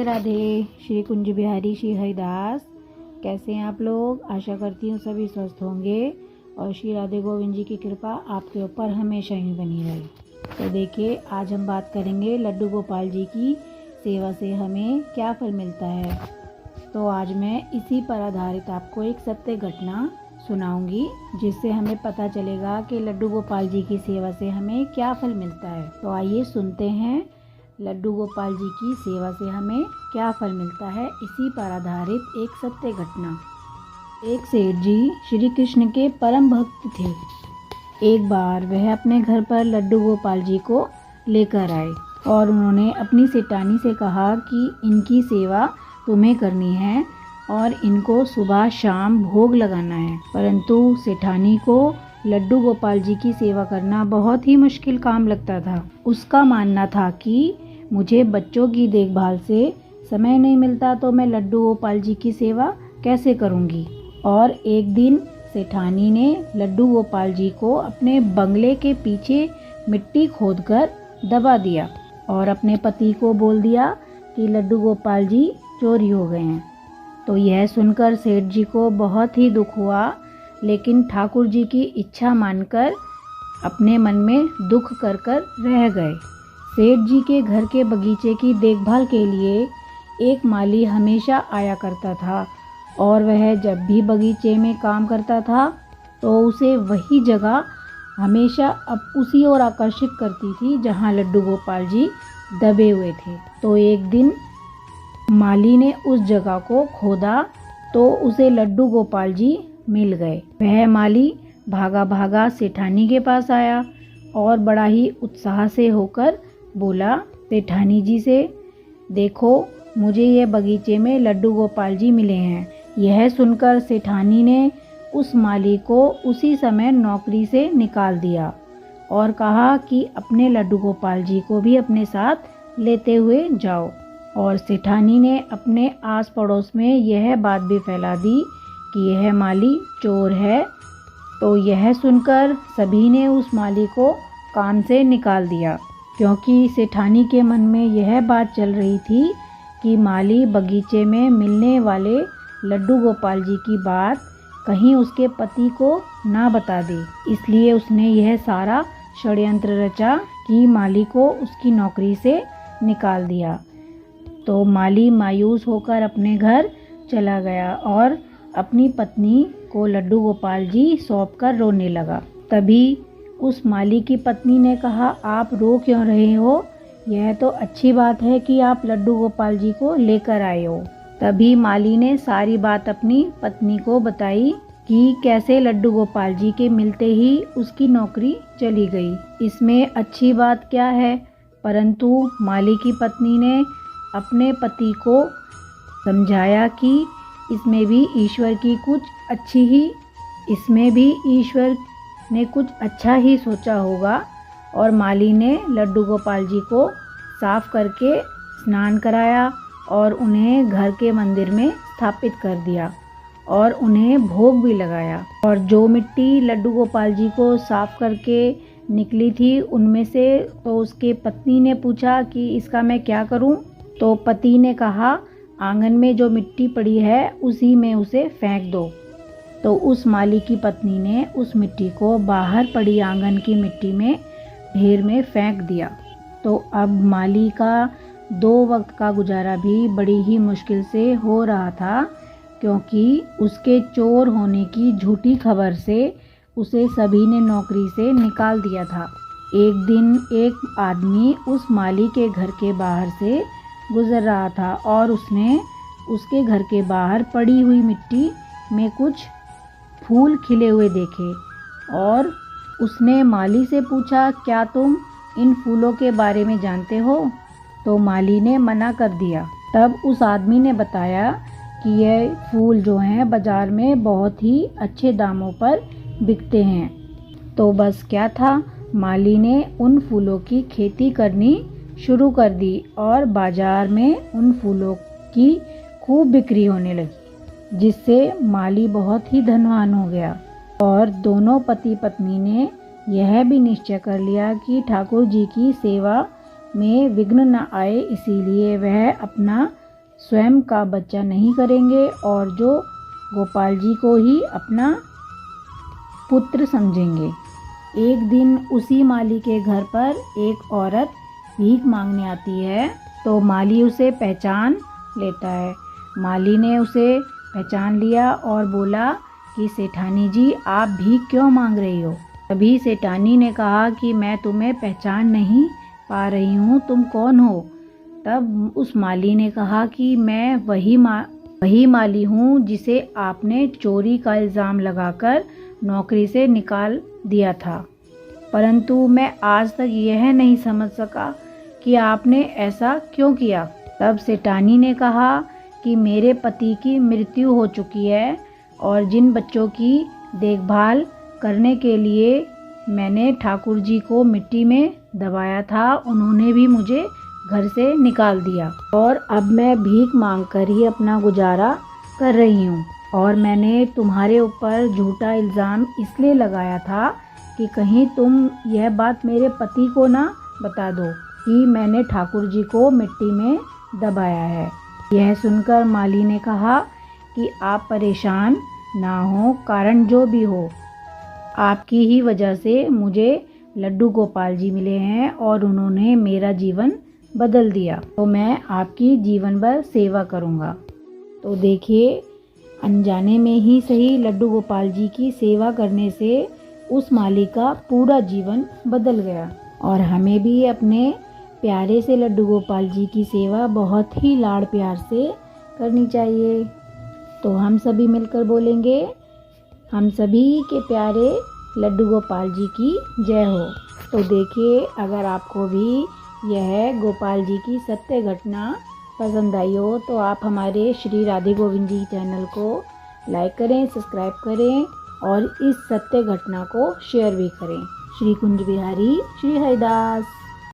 राधे। श्री कुंज बिहारी श्री हरिदास। कैसे हैं आप लोग? आशा करती हूँ सभी स्वस्थ होंगे और श्री राधे गोविंद जी की कृपा आपके ऊपर हमेशा ही बनी रहे। तो देखिए, आज हम बात करेंगे लड्डू गोपाल जी की सेवा से हमें क्या फल मिलता है। तो आज मैं इसी पर आधारित आपको एक सत्य घटना सुनाऊंगी, जिससे हमें पता चलेगा कि लड्डू गोपाल जी की सेवा से हमें क्या फल मिलता है। तो आइए सुनते हैं लड्डू गोपाल जी की सेवा से हमें क्या फल मिलता है, इसी पर आधारित एक सत्य घटना। एक सेठ जी श्री कृष्ण के परम भक्त थे। एक बार वह अपने घर पर लड्डू गोपाल जी को लेकर आए और उन्होंने अपनी सेठानी से कहा कि इनकी सेवा तुम्हें करनी है और इनको सुबह शाम भोग लगाना है। परंतु सेठानी को लड्डू गोपाल जी की सेवा करना बहुत ही मुश्किल काम लगता था। उसका मानना था कि मुझे बच्चों की देखभाल से समय नहीं मिलता, तो मैं लड्डू गोपाल जी की सेवा कैसे करूंगी। और एक दिन सेठानी ने लड्डू गोपाल जी को अपने बंगले के पीछे मिट्टी खोदकर दबा दिया और अपने पति को बोल दिया कि लड्डू गोपाल जी चोरी हो गए हैं। तो यह सुनकर सेठ जी को बहुत ही दुख हुआ, लेकिन ठाकुर जी की इच्छा मानकर अपने मन में दुख कर कर रह गए। सेठ जी के घर के बगीचे की देखभाल के लिए एक माली हमेशा आया करता था और वह जब भी बगीचे में काम करता था तो उसे वही जगह हमेशा अब उसी ओर आकर्षित करती थी जहां लड्डू गोपाल जी दबे हुए थे। तो एक दिन माली ने उस जगह को खोदा तो उसे लड्डू गोपाल जी मिल गए। वह माली भागा भागा सेठानी के पास आया और बड़ा ही उत्साह से होकर बोला सेठानी जी से, देखो मुझे ये बगीचे में लड्डू गोपाल जी मिले हैं। यह सुनकर सेठानी ने उस माली को उसी समय नौकरी से निकाल दिया और कहा कि अपने लड्डू गोपाल जी को भी अपने साथ लेते हुए जाओ। और सेठानी ने अपने आस पड़ोस में यह बात भी फैला दी कि यह माली चोर है। तो यह सुनकर सभी ने उस माली को काम से निकाल दिया, क्योंकि सेठानी के मन में यह बात चल रही थी कि माली बगीचे में मिलने वाले लड्डू गोपाल जी की बात कहीं उसके पति को ना बता दे। इसलिए उसने यह सारा षड्यंत्र रचा कि माली को उसकी नौकरी से निकाल दिया। तो माली मायूस होकर अपने घर चला गया और अपनी पत्नी को लड्डू गोपाल जी सौंपकर रोने लगा। तभी उस माली की पत्नी ने कहा, आप रो क्यों रहे हो? यह तो अच्छी बात है कि आप लड्डू गोपाल जी को लेकर आए हो। तभी माली ने सारी बात अपनी पत्नी को बताई कि कैसे लड्डू गोपाल जी के मिलते ही उसकी नौकरी चली गई। इसमें अच्छी बात क्या है? परंतु माली की पत्नी ने अपने पति को समझाया कि इसमें भी ईश्वर ने कुछ अच्छा ही सोचा होगा। और माली ने लड्डू गोपाल जी को साफ करके स्नान कराया और उन्हें घर के मंदिर में स्थापित कर दिया और उन्हें भोग भी लगाया। और जो मिट्टी लड्डू गोपाल जी को साफ करके निकली थी, उनमें से तो उसके पत्नी ने पूछा कि इसका मैं क्या करूं? तो पति ने कहा, आंगन में जो मिट्टी पड़ी है उसी में उसे फेंक दो। तो उस माली की पत्नी ने उस मिट्टी को बाहर पड़ी आंगन की मिट्टी में ढेर में फेंक दिया। तो अब माली का 2 वक्त का गुजारा भी बड़ी ही मुश्किल से हो रहा था, क्योंकि उसके चोर होने की झूठी खबर से उसे सभी ने नौकरी से निकाल दिया था। एक दिन एक आदमी उस माली के घर के बाहर से गुजर रहा था और उसने उसके घर के बाहर पड़ी हुई मिट्टी में कुछ फूल खिले हुए देखे और उसने माली से पूछा, क्या तुम इन फूलों के बारे में जानते हो? तो माली ने मना कर दिया। तब उस आदमी ने बताया कि यह फूल जो हैं बाजार में बहुत ही अच्छे दामों पर बिकते हैं। तो बस क्या था, माली ने उन फूलों की खेती करनी शुरू कर दी और बाजार में उन फूलों की खूब बिक्री होने लगी, जिससे माली बहुत ही धनवान हो गया। और दोनों पति पत्नी ने यह भी निश्चय कर लिया कि ठाकुर जी की सेवा में विघ्न न आए, इसीलिए वह अपना स्वयं का बच्चा नहीं करेंगे और जो गोपाल जी को ही अपना पुत्र समझेंगे। एक दिन उसी माली के घर पर एक औरत भीख मांगने आती है, तो माली उसे पहचान लेता है। माली ने उसे पहचान लिया और बोला कि सेठानी जी, आप भीख क्यों मांग रही हो? तभी सेठानी ने कहा कि मैं तुम्हें पहचान नहीं पा रही हूँ, तुम कौन हो? तब उस माली ने कहा कि मैं वही माली हूँ जिसे आपने चोरी का इल्ज़ाम लगाकर नौकरी से निकाल दिया था, परंतु मैं आज तक यह नहीं समझ सका कि आपने ऐसा क्यों किया। तब सेठानी ने कहा कि मेरे पति की मृत्यु हो चुकी है और जिन बच्चों की देखभाल करने के लिए मैंने ठाकुर जी को मिट्टी में दबाया था, उन्होंने भी मुझे घर से निकाल दिया और अब मैं भीख मांगकर ही अपना गुजारा कर रही हूँ। और मैंने तुम्हारे ऊपर झूठा इल्ज़ाम इसलिए लगाया था कि कहीं तुम यह बात मेरे पति को ना बता दो कि मैंने ठाकुर जी को मिट्टी में दबाया है। यह सुनकर माली ने कहा कि आप परेशान ना हो, कारण जो भी हो, आपकी ही वजह से मुझे लड्डू गोपाल जी मिले हैं और उन्होंने मेरा जीवन बदल दिया, तो मैं आपकी जीवन भर सेवा करूँगा। तो देखिए, अनजाने में ही सही लड्डू गोपाल जी की सेवा करने से उस माली का पूरा जीवन बदल गया। और हमें भी अपने प्यारे से लड्डू गोपाल जी की सेवा बहुत ही लाड़ प्यार से करनी चाहिए। तो हम सभी मिलकर बोलेंगे, हम सभी के प्यारे लड्डू गोपाल जी की जय हो। तो देखिए, अगर आपको भी यह गोपाल जी की सत्य घटना पसंद आई हो तो आप हमारे श्री राधे गोविंद जी चैनल को लाइक करें, सब्सक्राइब करें और इस सत्य घटना को शेयर भी करें। श्री कुंज बिहारी श्री हरिदास।